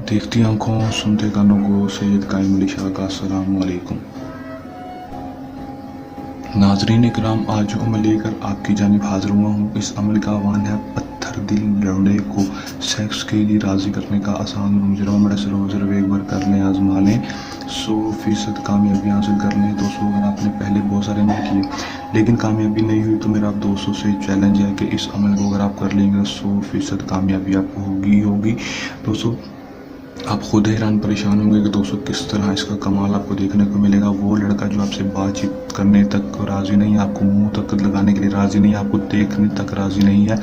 دیکھتی آنکھوں سنتے کانوں کو سید قائم علی شاہ کا السلام علیکم۔ ناظرین کرام، آج جو عمل لے کر آپ کی جانب حاضر ہوا ہوں، اس عمل کا عنوان ہے پتھر دل لڑے کو سیکس کے لیے راضی کرنے کا آسان مجرم بڑے صرف ایک بار کر لیں، آزما لیں، 100% کامیابی حاصل کر لیں۔ دوستوں، اگر آپ نے پہلے بہت سارے عمل کیے لیکن کامیابی نہیں ہوئی تو میرا آپ دوستوں سے چیلنج ہے کہ اس عمل کو اگر آپ کر لیں گے 100% کامیابی آپ کو ہوگی۔ دوستوں، آپ خود حیران پریشان ہوں گے کہ دوستوں کس طرح اس کا کمال آپ کو دیکھنے کو ملے گا۔ وہ لڑکا جو آپ سے بات چیت کرنے تک راضی نہیں ہے، آپ کو منہ تک لگانے کے لیے راضی نہیں ہے، آپ کو دیکھنے تک راضی نہیں ہے،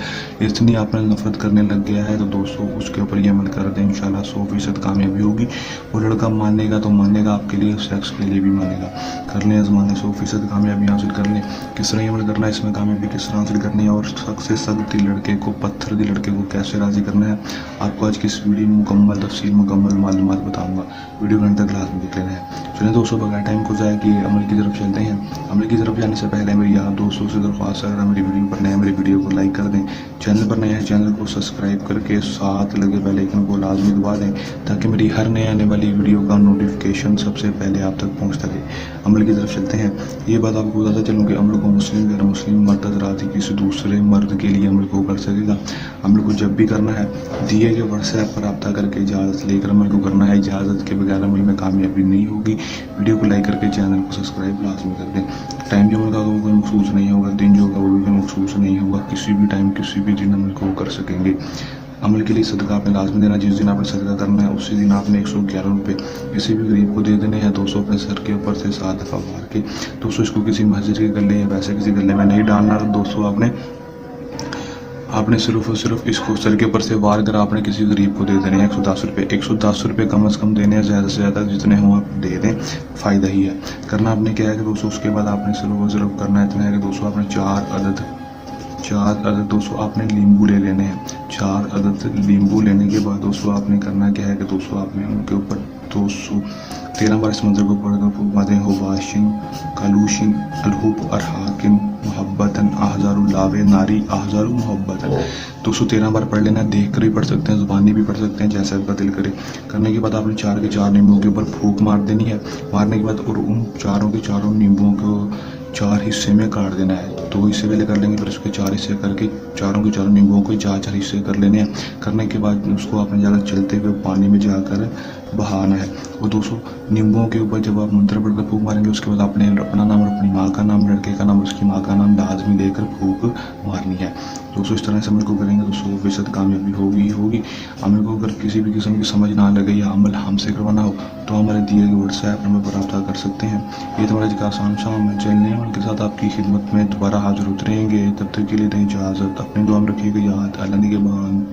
اتنی آپ نے نفرت کرنے لگ گیا ہے، تو دوستوں اس کے اوپر یہ عمل کر دیں، انشاءاللہ 100% کامیابی ہوگی۔ وہ لڑکا مانے گا تو مانے گا آپ کے لیے، سیکس کے لیے بھی مانے گا۔ کر لیں آزمانے، 100% کامیابی حاصل کر لیں۔ کس طرح یہ عمل کرنا ہے، اس میں کامیابی کس طرح حاصل کرنی ہے اور سخت سے سخت لڑکے کو، پتھر دل لڑکے کو کیسے راضی کرنا ہے، آپ کو آج کی اس ویڈیو میں مکمل تفصیل، مکمل معلومات بتاؤں گا۔ ویڈیو کے اندر تک لازمی دیکھ لینا ہے۔ چلیں دوستوں، بغیر ٹائم کو ضائع کیے عمل کی طرف چلتے ہیں۔ عمل کی طرف جانے سے پہلے میری یار دوستوں سے درخواست ہے، اگر میری ویڈیو پر نئے ہیں میری ویڈیو کو لائک کر دیں، چینل پر نئے ہیں چینل کو سبسکرائب کر کے ساتھ لگے بیل آئیکن کو لازمی دبا دیں تاکہ میری ہر نئے آنے والی ویڈیو کا نوٹیفیکیشن سب سے پہلے آپ تک پہنچ سکے۔ عمل کی طرف چلتے ہیں۔ یہ بات آپ کو بتاتا چلوں کہ عمل کو مسلم غیر مسلم مرد حضرات ہی کسی دوسرے مرد کے لیے عمل کو کر سکے گا۔ عمل کو جب بھی کرنا ہے دیے گئے واٹس ایپ پر رابطہ کر کے اجازت لے کر عمل کو کرنا ہے، اجازت کے بغیر عمل میں کامیابی نہیں ہوگی۔ ویڈیو کو لائک کر کے چینل کو سبسکرائب لازمی کر دیں۔ ٹائم جو عمل کا وہ کوئی مخصوص نہیں ہوگا، دن جو ہوگا وہ بھی کوئی مخصوص نہیں ہوگا، کسی بھی ٹائم کسی بھی دن عمل کو کر سکیں گے۔ عمل کے لیے صدقہ آپ نے لازمی دینا، جس دن آپ نے صدقہ کرنا ہے اسی دن آپ نے 111 روپے کسی بھی غریب کو دے دینے ہیں، 200 اپنے سر کے اوپر سے 7 دفعہ مار کے۔ دوستوں، اس کو کسی مسجد کے گلے یا ویسے کسی گلے میں نہیں ڈالنا۔ دوستوں، آپ نے صرف اور صرف اس کو سر کے اوپر سے وار کر آپ نے کسی غریب کو دے دینے ہیں 110 روپے۔ 110 روپے کم از کم دینے ہیں، زیادہ سے زیادہ جتنے ہوں آپ دے دیں، فائدہ ہی ہے۔ کرنا آپ نے کیا ہے کہ دوستوں اس کے بعد آپ نے صرف اور صرف کرنا اتنا ہے کہ دوستوں آپ نے 4 عدد دوستوں آپ نے لیمبو لے لینے ہیں۔ 4 عدد لیمبو لینے کے بعد دوستوں آپ نے کرنا کیا ہے کہ دوستوں آپ نے ان کے اوپر 213 بار اس منظر کو پڑھ کر پھونکواتے ہو باشن کلوشن الحب ارحاکن محبتن احزار اللاو ناری احزار محبتن 213 بار پڑھ لینا ہے۔ دیکھ کر بھی پڑھ سکتے ہیں، زبانی بھی پڑھ سکتے ہیں، جیسا آپ کا دل کرے۔ کرنے کے بعد آپ نے 4 کے 4 نیمبوؤں کے اوپر پھونک مار دینی ہے۔ مارنے کے بعد اور ان 4 کے 4 نیمبوؤں کو 4 حصے میں کاٹ دینا ہے۔ 2 حصے پہلے کر لیں گے، پھر اس کے 4 حصے کر کے 4 کے 4 نیمبوؤں کو 4 حصے کر لینے ہیں۔ کرنے کے بعد اس کو آپ نے جا کر چلتے ہوئے پانی میں جا کر بہانا ہے۔ اور دوستوں نیمبوؤں کے اوپر جب آپ منتر پڑھ کر پھونک ماریں گے اس کے بعد آپ نے اپنا نام اور اپنی ماں کا نام، لڑکے کا نام، اس کی ماں کا نام لازمی لے کر پھونک مارنی ہے۔ دوستوں، اس طرح سے عمل کو کریں گے تو 100% کامیابی ہوگی۔ عمل کو اگر کسی بھی قسم کی سمجھ نہ لگے یا عمل ہم سے کروانا ہو تو ہمارے دیے گئے واٹس ایپ نمبر پر رابطہ کر سکتے ہیں۔ یہ تو ہمارے کا آسان سا عمل چلنے عمل کے ساتھ آپ کی خدمت میں دوبارہ حاضر اتریں گے۔ تب تک کے لیے دیں اجازت، اپنے دعا میں رکھیے گا یاد۔ اللہ نگہبان۔